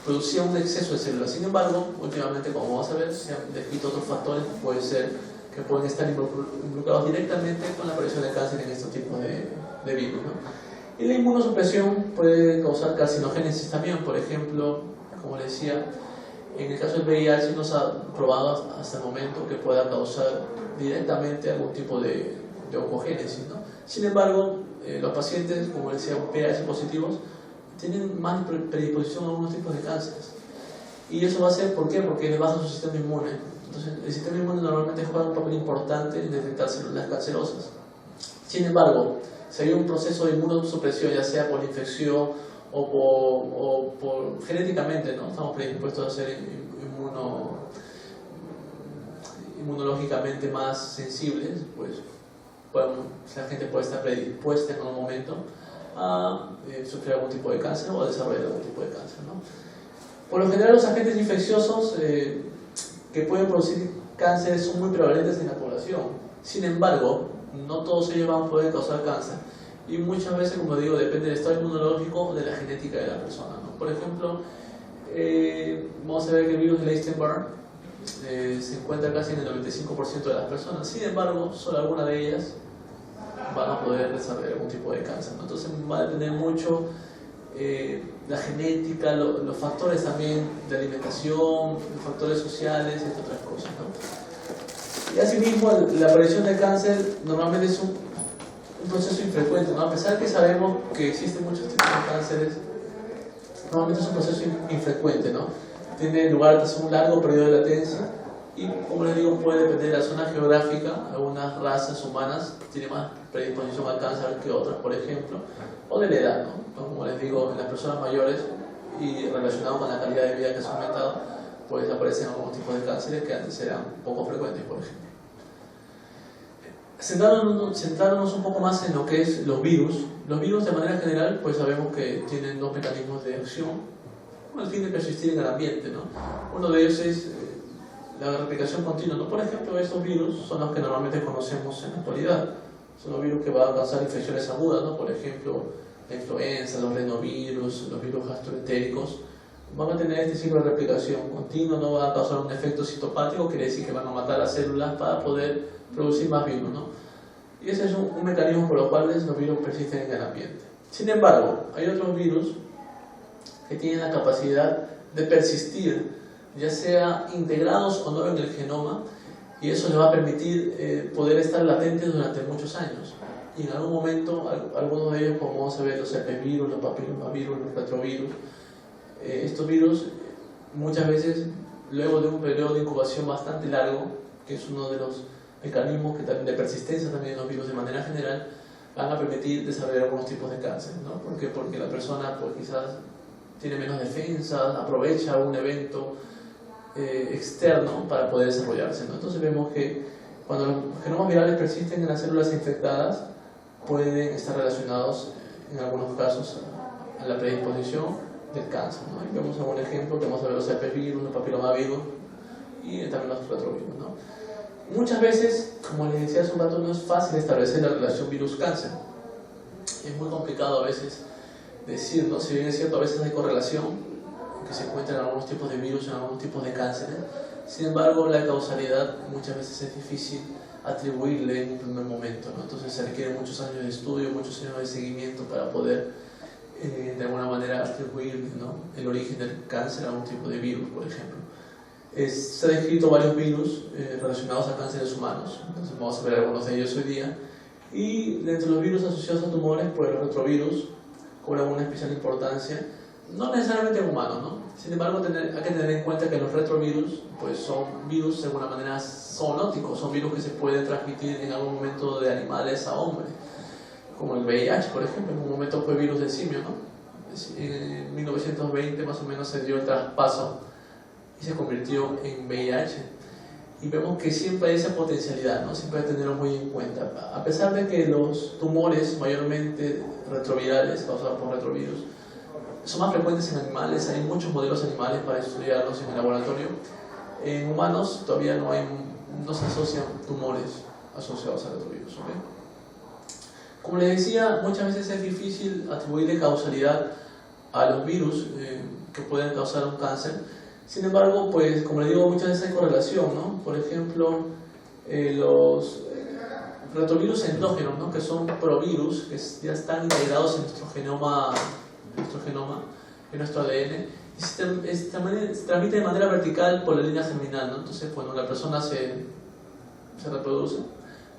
producía un exceso de células. Sin embargo, últimamente, como vamos a ver, se han descrito otros factores que pueden ser, que pueden estar involucrados directamente con la aparición de cáncer en estos tipos de virus, ¿no? Y la inmunosupresión puede causar carcinogénesis también. Por ejemplo, como les decía, en el caso del VIH no se ha probado hasta el momento que pueda causar directamente algún tipo de oncogénesis, ¿no? Sin embargo, los pacientes, como les decía, VIH positivos, tienen más predisposición a algunos tipos de cánceres. Y eso va a ser, ¿por qué? Porque les baja su sistema inmune. Entonces, el sistema inmune normalmente juega un papel importante en detectar células cancerosas. Sin embargo, si hay un proceso de inmunosupresión, ya sea por infección o por genéticamente, ¿no? Estamos predispuestos a ser inmunológicamente más sensibles, pues la gente puede estar predispuesta en algún momento a sufrir algún tipo de cáncer o a desarrollar algún tipo de cáncer, ¿no? Por lo general, los agentes infecciosos que pueden producir cáncer son muy prevalentes en la población. Sin embargo, no todos ellos van a poder causar cáncer. Y muchas veces, como digo, depende del estado inmunológico o de la genética de la persona, ¿no? Por ejemplo, vamos a ver que el virus de Epstein-Barr se encuentra casi en el 95% de las personas. Sin embargo, solo algunas de ellas van a poder desarrollar algún tipo de cáncer, ¿no? Entonces va a depender mucho la genética, los factores también de alimentación, los factores sociales, entre otras cosas, ¿no? Y asimismo, la aparición de cáncer normalmente es un proceso infrecuente, ¿no? A pesar que sabemos que existen muchos tipos de cánceres, normalmente es un proceso infrecuente, ¿no? Tiene lugar tras un largo periodo de latencia y, como les digo, puede depender de la zona geográfica. Algunas razas humanas tienen más predisposición al cáncer que otras, por ejemplo, o de la edad, ¿no? Como les digo, en las personas mayores y relacionado con la calidad de vida que se ha aumentado, pues aparecen algunos tipos de cánceres que antes eran poco frecuentes, por ejemplo. Centrándonos un poco más en lo que es los virus. Los virus, de manera general, pues sabemos que tienen dos mecanismos de acción con el fin de persistir en el ambiente, ¿no? Uno de ellos es la replicación continua, ¿no? Por ejemplo, estos virus son los que normalmente conocemos en la actualidad. Son los virus que van a causar infecciones agudas, ¿no? Por ejemplo, la influenza, los renovirus, los virus gastroentéricos. Van a tener este ciclo de replicación continua, no van a causar un efecto citopático, quiere decir que van a matar las células para poder producir más virus, ¿no? Y ese es un mecanismo por el cual los virus persisten en el ambiente. Sin embargo, hay otros virus que tienen la capacidad de persistir, ya sea integrados o no en el genoma, y eso les va a permitir poder estar latentes durante muchos años. Y en algún momento, algunos de ellos, como vamos a ver, los herpesvirus, los papilomavirus, los retrovirus, estos virus muchas veces, luego de un periodo de incubación bastante largo, que es uno de los mecanismos que de persistencia también de los virus de manera general, van a permitir desarrollar algunos tipos de cáncer, ¿no? ¿Por qué? Porque la persona pues quizás tiene menos defensas, aprovecha un evento externo para poder desarrollarse, ¿no? Entonces vemos que cuando los genomas virales persisten en las células infectadas, pueden estar relacionados en algunos casos a la predisposición del cáncer, ¿no? Y vemos algún ejemplo, que vamos a ver los herpesvirus, los papilomavirus y también los retrovirus, ¿no? Muchas veces, como les decía hace un rato, no es fácil establecer la relación virus-cáncer. Es muy complicado a veces decir, ¿no? Si bien es cierto, a veces hay correlación, que se encuentran algunos tipos de virus en algunos tipos de cánceres. Sin embargo, la causalidad muchas veces es difícil atribuirle en un primer momento, ¿no? Entonces se requieren muchos años de estudio, muchos años de seguimiento para poder de alguna manera atribuirle, ¿no? El origen del cáncer a un tipo de virus, por ejemplo. Se han descrito varios virus relacionados a cánceres humanos, entonces vamos a ver algunos de ellos hoy día. Y dentro de los virus asociados a tumores, pues los retrovirus cobran una especial importancia, no necesariamente en humanos, ¿no? Sin embargo, hay que tener en cuenta que los retrovirus pues son virus de alguna manera zoonóticos, son virus que se pueden transmitir en algún momento de animales a hombres, como el VIH, por ejemplo. En un momento fue virus del simio, ¿no? En 1920 más o menos se dio el traspaso y se convirtió en VIH. Y vemos que siempre hay esa potencialidad, ¿no? Siempre hay que tenerlo muy en cuenta. A pesar de que los tumores mayormente retrovirales, causados por retrovirus, son más frecuentes en animales, hay muchos modelos animales para estudiarlos en el laboratorio, En humanos todavía no se asocian tumores asociados al retrovirus. ¿Okay? Como les decía, muchas veces es difícil atribuirle causalidad a los virus que pueden causar un cáncer. Sin embargo, pues como les digo, muchas veces hay correlación, ¿no? Por ejemplo, los retrovirus endógenos, ¿no? Que son provirus, que ya están integrados en nuestro genoma, en nuestro ADN, y se transmite de manera vertical por la línea germinal, ¿no? Entonces, cuando la persona se reproduce,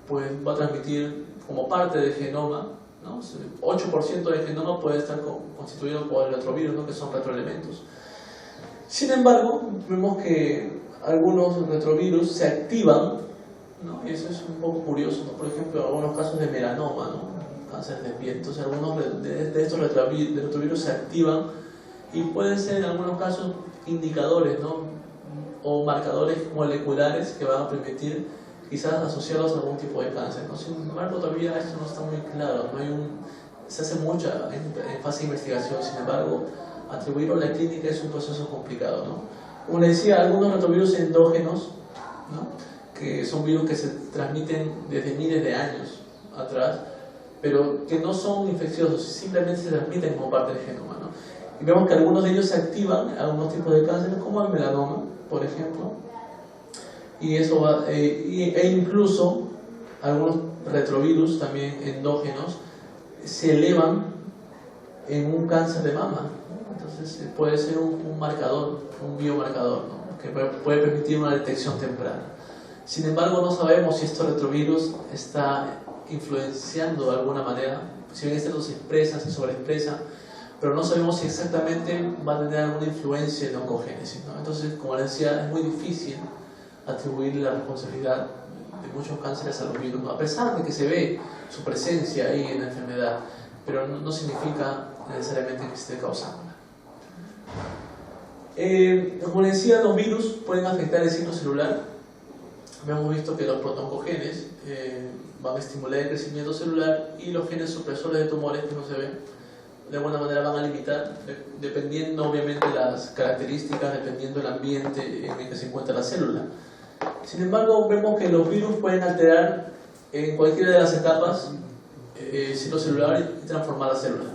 pues va a transmitir como parte del genoma, ¿no? 8% del genoma puede estar constituido por el retrovirus, ¿no? Que son retroelementos. Sin embargo, vemos que algunos retrovirus se activan, ¿no? Y eso es un poco curioso, ¿no? Por ejemplo, algunos casos de melanoma, ¿no? Cáncer de piel. Entonces, algunos de estos retrovirus se activan y pueden ser en algunos casos indicadores, ¿no? O marcadores moleculares que van a permitir quizás asociarlos a algún tipo de cáncer, ¿no? Sin embargo, todavía esto no está muy claro, se hace mucha en fase de investigación. Sin embargo, atribuirlo a la clínica es un proceso complicado, ¿no? Como les decía, algunos retrovirus endógenos, ¿no? Que son virus que se transmiten desde miles de años atrás, pero que no son infecciosos, simplemente se transmiten como parte del genoma, ¿no? Y vemos que algunos de ellos se activan en algunos tipos de cánceres, como el melanoma, por ejemplo, y eso e incluso algunos retrovirus también endógenos se elevan en un cáncer de mama, ¿no? Entonces puede ser un marcador, un biomarcador, ¿no? Que puede permitir una detección temprana. Sin embargo, no sabemos si estos retrovirus está influenciando de alguna manera, si bien estos se expresan, se sobreexpresan, pero no sabemos si exactamente va a tener alguna influencia en la oncogénesis, ¿no? Entonces, como les decía, es muy difícil atribuirle la responsabilidad de muchos cánceres a los virus, ¿no? A pesar de que se ve su presencia ahí en la enfermedad, pero no significa necesariamente que esté causándola. Como les decía, los virus pueden afectar el ciclo celular. Hemos visto que los protoncogenes van a estimular el crecimiento celular y los genes supresores de tumores que no se ven de alguna manera van a limitar, dependiendo obviamente las características, dependiendo del ambiente en el que se encuentra la célula. Sin embargo, vemos que los virus pueden alterar en cualquiera de las etapas el ciclo celular y transformar la célula.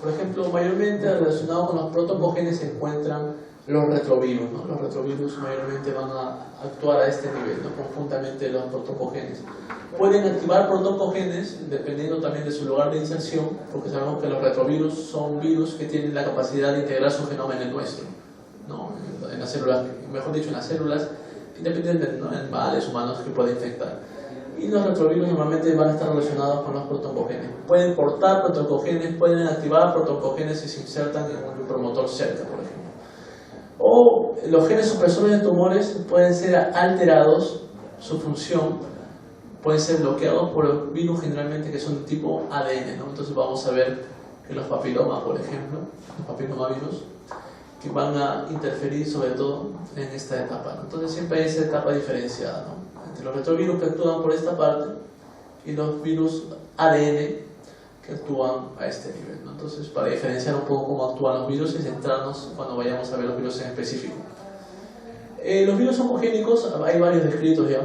Por ejemplo, mayormente relacionados con los protoncogenes se encuentran los retrovirus, ¿no? Los retrovirus mayormente van a actuar a este nivel, ¿no? Conjuntamente los protoncogenes. Pueden activar protoncogenes dependiendo también de su lugar de inserción, porque sabemos que los retrovirus son virus que tienen la capacidad de integrar su genoma en el nuestro, ¿no? En las células, mejor dicho, en las células independientes, ¿no? En animales, humanos que pueden infectar. Y los retrovirus normalmente van a estar relacionados con los protoncogenes. Pueden cortar protoncogenes, pueden activar protoncogenes si se insertan en un promotor cerca, por ejemplo. O los genes supresores de tumores pueden ser alterados, su función pueden ser bloqueados por los virus generalmente que son de tipo ADN, ¿no? Entonces vamos a ver que los papilomas, por ejemplo, los papilomavirus, que van a interferir sobre todo en esta etapa, ¿no? Entonces siempre hay esa etapa diferenciada, ¿no? Entre los retrovirus que actúan por esta parte y los virus ADN que actúan a este nivel, ¿no? Entonces, para diferenciar un poco cómo actúan los virus y centrarnos cuando vayamos a ver los virus en específico. Los virus oncogénicos, hay varios descritos ya.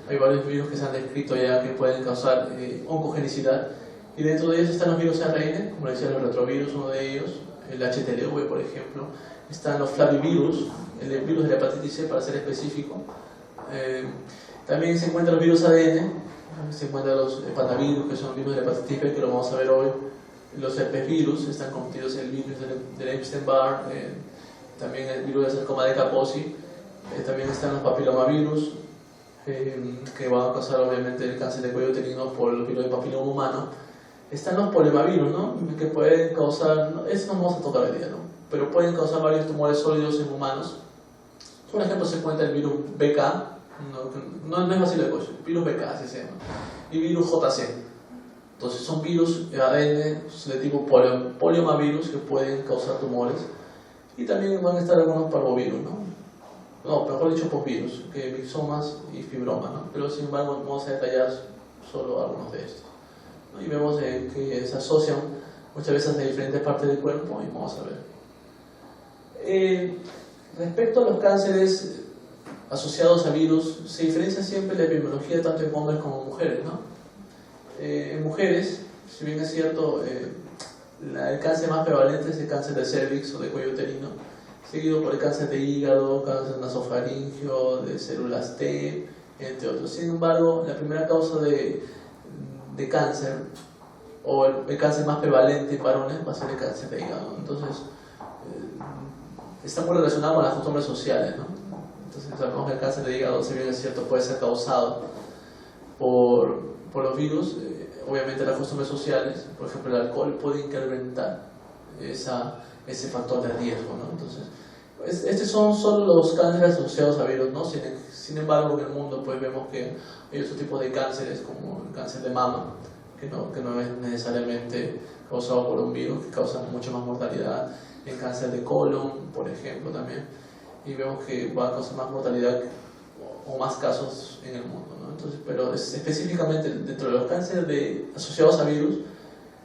Hay varios virus que se han descrito ya que pueden causar oncogenicidad. Y dentro de ellos están los virus ARN, como decía, los retrovirus, uno de ellos, el HTLV, por ejemplo. Están los flavivirus, el virus de la hepatitis C, para ser específico. También se encuentran los virus ADN. Se encuentran los hepatavirus, que son virus de la hepatitis B, que lo vamos a ver hoy. Los herpesvirus están contidos en el virus del Epstein-Barr, también el virus del sarcoma de Kaposi. También están los papilomavirus, que van a causar obviamente el cáncer de cuello uterino por el virus del papiloma humano. Están los polimavirus, ¿no? Que pueden causar, eso no vamos a tocar hoy día, ¿no? Pero pueden causar varios tumores sólidos en humanos. Por ejemplo, se encuentra el virus BK, no es vacilo de coche, virus BK así se llama, y virus JC. Entonces son virus ADN de tipo poliomavirus que pueden causar tumores, y también van a estar algunos parvovirus, no, mejor dicho posvirus, que mixomas y fibromas, ¿no? Pero sin embargo vamos a detallar solo algunos de estos, ¿no? Y vemos que se asocian muchas veces de diferentes partes del cuerpo, y vamos a ver. Respecto a los cánceres asociados a virus, se diferencia siempre la epidemiología tanto en hombres como en mujeres, ¿no? En mujeres, si bien es cierto, el cáncer más prevalente es el cáncer de cervix o de cuello uterino, seguido por el cáncer de hígado, cáncer nasofaringeo, de células T, entre otros. Sin embargo, la primera causa de cáncer, o el cáncer más prevalente en varones, va a ser el cáncer de hígado. Entonces, está muy relacionado con las costumbres sociales, ¿no? Entonces, sabemos que el cáncer de hígado, si bien es cierto, puede ser causado por los virus. Obviamente las costumbres sociales, por ejemplo el alcohol, puede incrementar ese factor de riesgo, ¿no? Entonces, estos son solo los cánceres asociados a virus, ¿no? Sin embargo, en el mundo pues vemos que hay otros tipos de cánceres, como el cáncer de mama, que no es necesariamente causado por un virus, que causa mucha más mortalidad. El cáncer de colon, por ejemplo, también, y vemos que va a causar más mortalidad o más casos en el mundo, ¿no? Entonces, pero específicamente dentro de los cánceres asociados a virus,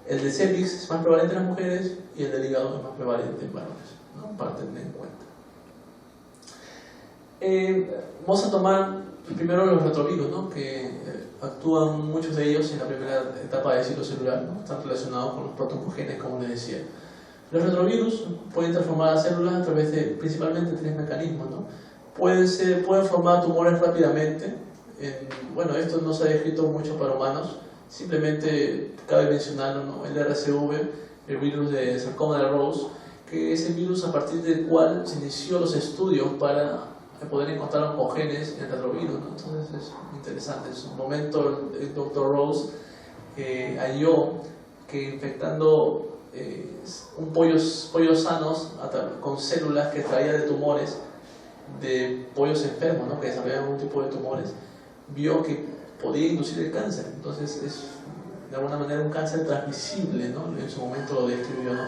el de cervix es más prevalente en las mujeres y el del hígado es más prevalente en varones, ¿no? Para tener en cuenta. Vamos a tomar primero los retrovirus, ¿no? Que actúan muchos de ellos en la primera etapa del ciclo celular, ¿no? Están relacionados con los protoncogenes, como les decía. Los retrovirus pueden transformar las células a través de principalmente 3 mecanismos, ¿no? Pueden formar tumores rápidamente. Bueno, esto no se ha descrito mucho para humanos, simplemente cabe mencionarlo, ¿no? El RCV, el virus de sarcoma de Rose, que es el virus a partir del cual se inició los estudios para poder encontrar oncogenes en retrovirus, ¿no? Entonces es interesante. En su momento el Dr. Rose halló que infectando pollos sanos con células que extraía de tumores de pollos enfermos, ¿no? Que desarrollaban algún tipo de tumores, vio que podía inducir el cáncer. Entonces es de alguna manera un cáncer transmisible, ¿no? En su momento lo describió, ¿no?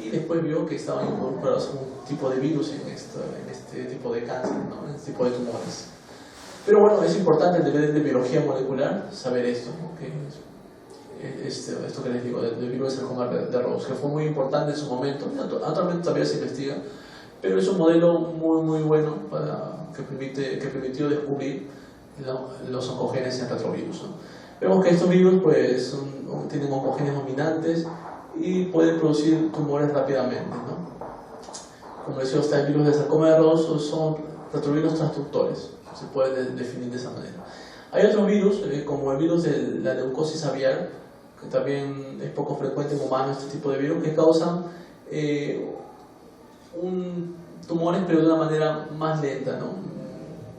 Y después vio que estaban involucrados un tipo de virus en este tipo de cáncer, ¿no? En este tipo de tumores. Pero bueno, es importante el nivel de biología molecular saber esto, ¿no? Que esto que les digo del virus de sarcoma de Rose, que fue muy importante en su momento. Actualmente todavía se investiga, pero es un modelo muy bueno que permitió descubrir los oncogenes en retrovirus, ¿no? Vemos que estos virus pues tienen oncogenes dominantes y pueden producir tumores rápidamente, ¿no? Como decía, está el virus de sarcoma de Rose, son retrovirus transductores, se puede definir de esa manera. Hay otros virus, como el virus de la leucosis aviar, que también es poco frecuente en humanos, este tipo de virus, que causan tumores, pero de una manera más lenta, ¿no?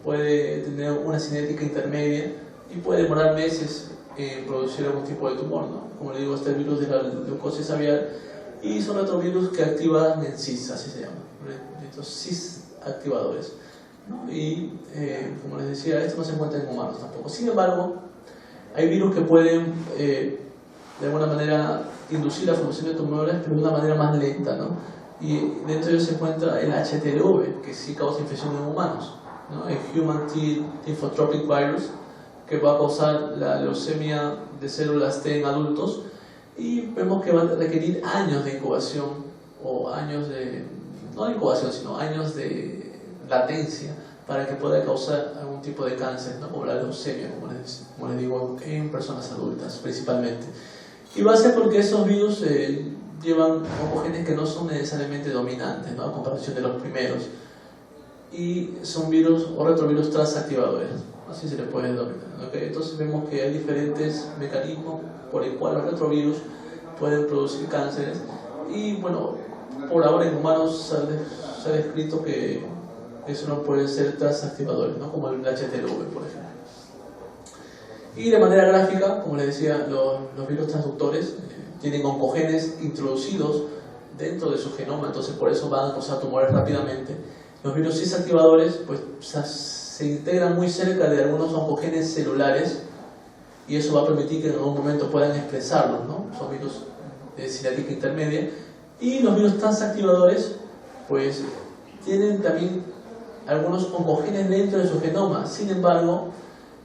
Puede tener una cinética intermedia y puede demorar meses en producir algún tipo de tumor, ¿no? Como le digo, está el virus de la leucosis aviar, y son retrovirus que activan el CIS, así se llama, estos CIS activadores, ¿no? Y como les decía, esto no se encuentra en humanos tampoco. Sin embargo, hay virus que pueden de alguna manera inducir la formación de tumores, pero de una manera más lenta, ¿no? Y dentro de ellos se encuentra el HTLV, que sí causa infección en humanos, ¿no? El Human T Lymphotropic Virus, que va a causar la leucemia de células T en adultos, y vemos que va a requerir años de incubación, o años de, no de incubación, sino años de latencia para que pueda causar algún tipo de cáncer, ¿no? Como la leucemia, como les digo, en personas adultas principalmente. Y va a ser porque esos virus llevan oncogenes que no son necesariamente dominantes, ¿no? A comparación de los primeros, y son virus o retrovirus transactivadores, así se les puede denominar, ¿okay? Entonces vemos que hay diferentes mecanismos por el cual los retrovirus pueden producir cánceres, y bueno, por ahora en humanos se ha descrito que eso no puede ser transactivadores, ¿no? Como el HTLV, por ejemplo. Y de manera gráfica, como les decía, los virus transductores tienen oncogenes introducidos dentro de su genoma, entonces por eso van a causar tumores rápidamente. Los virus cis activadores pues se integran muy cerca de algunos oncogenes celulares, y eso va a permitir que en algún momento puedan expresarlos, ¿no? Son virus de cinética intermedia. Y los virus transactivadores pues tienen también algunos oncogenes dentro de su genoma, sin embargo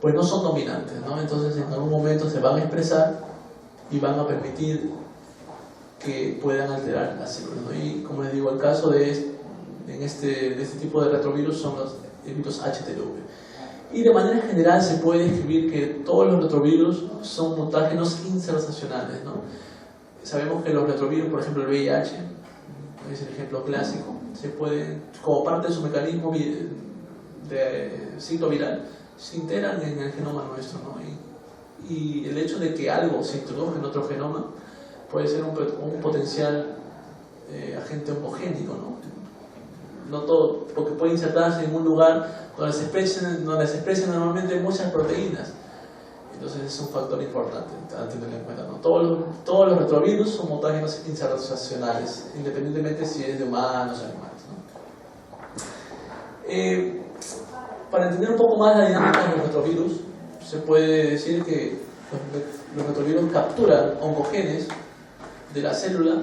pues no son dominantes, ¿no? Entonces en algún momento se van a expresar y van a permitir que puedan alterar las células, ¿no? Y como les digo, el caso de de este tipo de retrovirus son el virus HTLV. Y de manera general se puede describir que todos los retrovirus son mutágenos insertacionales, ¿no? Sabemos que los retrovirus, por ejemplo el VIH, es el ejemplo clásico, se pueden, como parte de su mecanismo de ciclo viral, se integran en el genoma nuestro, ¿no? Y el hecho de que algo se introduzca en otro genoma puede ser un potencial agente oncogénico, ¿no? No todo, porque puede insertarse en un lugar donde se expresan normalmente muchas proteínas. Entonces es un factor importante a tener en cuenta, ¿no? Todos los retrovirus son mutágenos insertacionales, independientemente si es de humanos o animales, ¿no? Para entender un poco más la dinámica de los retrovirus, se puede decir que los retrovirus capturan oncogenes de la célula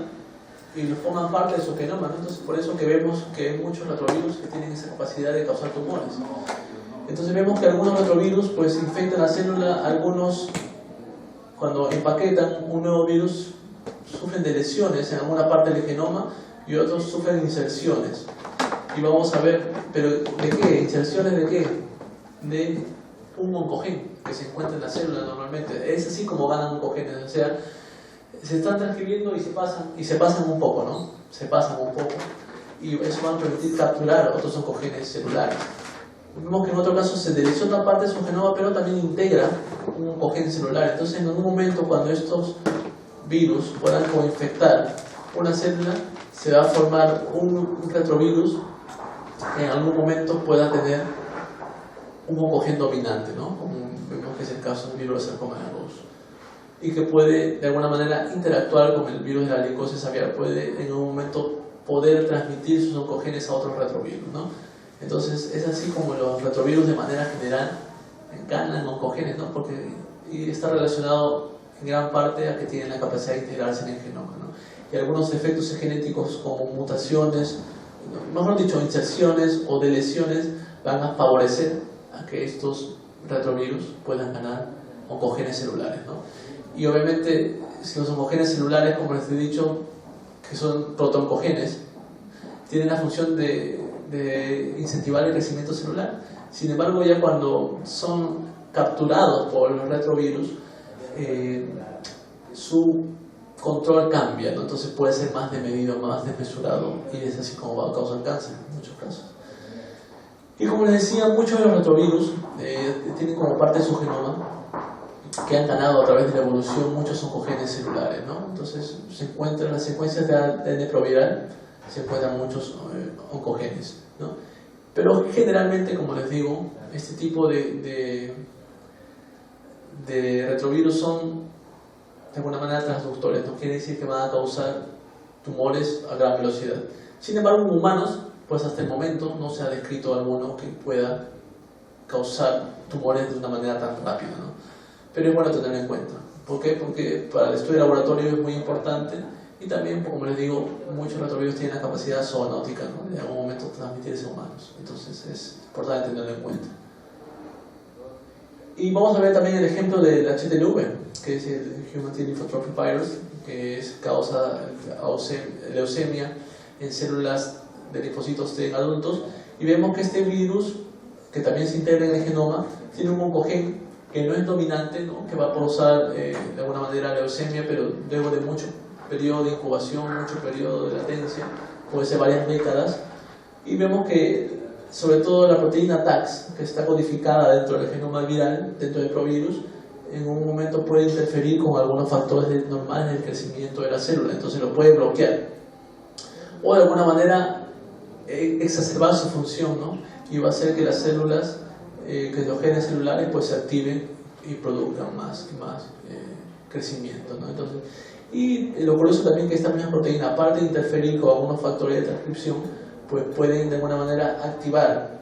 y los forman parte de su genoma, ¿no? Entonces por eso que vemos que hay muchos retrovirus que tienen esa capacidad de causar tumores. Entonces vemos que algunos retrovirus pues infectan la célula, algunos cuando empaquetan un nuevo virus sufren de lesiones en alguna parte del genoma y otros sufren inserciones. Y vamos a ver, ¿pero de qué? ¿Inserciones de qué? De un oncogen que se encuentra en la célula normalmente. Es así como ganan oncogenes, o sea, se están transcribiendo y se pasan un poco, ¿no? Se pasan un poco y eso va a permitir capturar otros oncogenes celulares. Vemos que en otro caso se delesiona parte de su genoma, pero también integra un oncogen celular. Entonces, en algún momento, cuando estos virus puedan coinfectar una célula, se va a formar un retrovirus que en algún momento pueda tener un oncogen dominante, ¿no? Como vemos que es el caso del virus de sarcoma nervoso. Y que puede, de alguna manera, interactuar con el virus de la licosis aviar, puede en algún momento poder transmitir sus oncogenes a otros retrovirus, ¿no? Entonces es así como los retrovirus de manera general ganan oncogenes, ¿no? Y está relacionado en gran parte a que tienen la capacidad de integrarse en el genoma, ¿no? Y algunos efectos genéticos como mutaciones, mejor dicho, inserciones o deleciones van a favorecer a que estos retrovirus puedan ganar oncogenes celulares, ¿no? Y obviamente si los oncogenes celulares, como les he dicho, que son protooncogenes, tienen la función de incentivar el crecimiento celular. Sin embargo, ya cuando son capturados por los retrovirus, su control cambia, ¿no? Entonces puede ser más desmedido, más desmesurado, y es así como va a causar cáncer en muchos casos. Y como les decía, muchos de los retrovirus tienen como parte de su genoma que han ganado a través de la evolución muchos oncogenes celulares, ¿no? Entonces se encuentran en las secuencias de ADN proviral, se encuentran muchos oncogenes, ¿no? Pero generalmente, como les digo, este tipo de retrovirus son de alguna manera transductores, no quiere decir que van a causar tumores a gran velocidad. Sin embargo, en humanos, pues hasta el momento no se ha descrito alguno que pueda causar tumores de una manera tan rápida, ¿no? Pero es bueno tenerlo en cuenta. ¿Por qué? Porque para el estudio de laboratorio es muy importante. Y también, como les digo, muchos retrovirus tienen la capacidad zoonótica, ¿no? De en algún momento transmitirse a humanos. Entonces es importante tenerlo en cuenta. Y vamos a ver también el ejemplo del HTLV, que es el Human T Lymphotropic Virus, que causa leucemia en células de linfocitos T en adultos. Y vemos que este virus, que también se integra en el genoma, tiene un oncogen que no es dominante, ¿no? Que va a causar de alguna manera leucemia, pero luego de mucho periodo de incubación, mucho periodo de latencia, puede ser varias décadas, y vemos que sobre todo la proteína TAX, que está codificada dentro del genoma viral, dentro del provirus, en un momento puede interferir con algunos factores normales del crecimiento de la célula, entonces lo puede bloquear, o de alguna manera exacerbar su función, ¿no? Y va a hacer que las células, que los genes celulares pues se activen y produzcan más crecimiento, ¿no? Entonces, y lo curioso también que esta misma proteína, aparte de interferir con algunos factores de transcripción, pues pueden de alguna manera activar,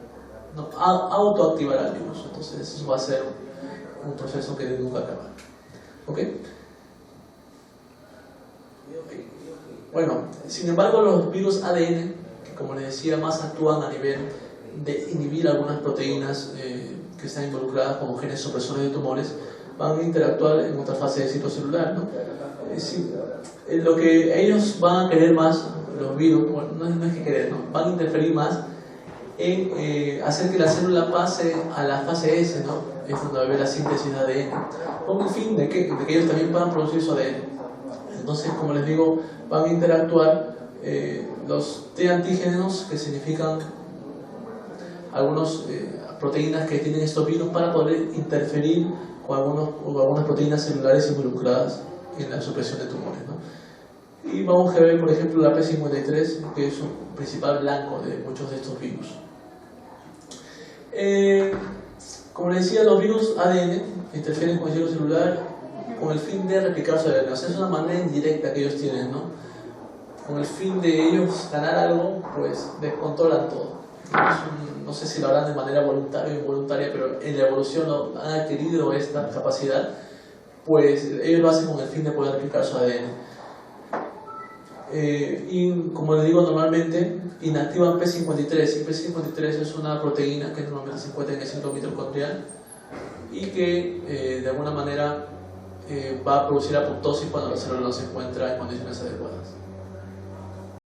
¿no? Autoactivar al virus. Entonces eso va a ser un proceso que nunca acaba. ¿Ok? Bueno, sin embargo los virus ADN, que como les decía, más actúan a nivel de inhibir algunas proteínas que están involucradas como genes supresores de tumores, van a interactuar en otra fase de ciclo celular, ¿no? Lo que ellos van a querer más los virus, bueno, no es que querer, ¿no? Van a interferir más en hacer que la célula pase a la fase S, ¿no? Es donde va a haber la síntesis de ADN, con el fin de que ellos también puedan producir su ADN. Entonces, como les digo, van a interactuar los T antígenos, que significan algunas proteínas que tienen estos virus, para poder interferir con algunas proteínas celulares involucradas en la supresión de tumores, ¿no? Y vamos a ver, por ejemplo, la P53, que es un principal blanco de muchos de estos virus. Como les decía, los virus ADN interfieren con el tejido celular con el fin de replicar su ADN. O sea, es una manera indirecta que ellos tienen, ¿no? Con el fin de ellos ganar algo, pues descontrolan todo. No sé si lo harán de manera voluntaria o involuntaria, pero en la evolución han adquirido esta capacidad, pues ellos lo hacen con el fin de poder replicar su ADN. Y como les digo, normalmente inactivan P53, y P53 es una proteína que normalmente se encuentra en el centro mitocondrial y que de alguna manera va a producir apoptosis cuando la célula no se encuentra en condiciones adecuadas.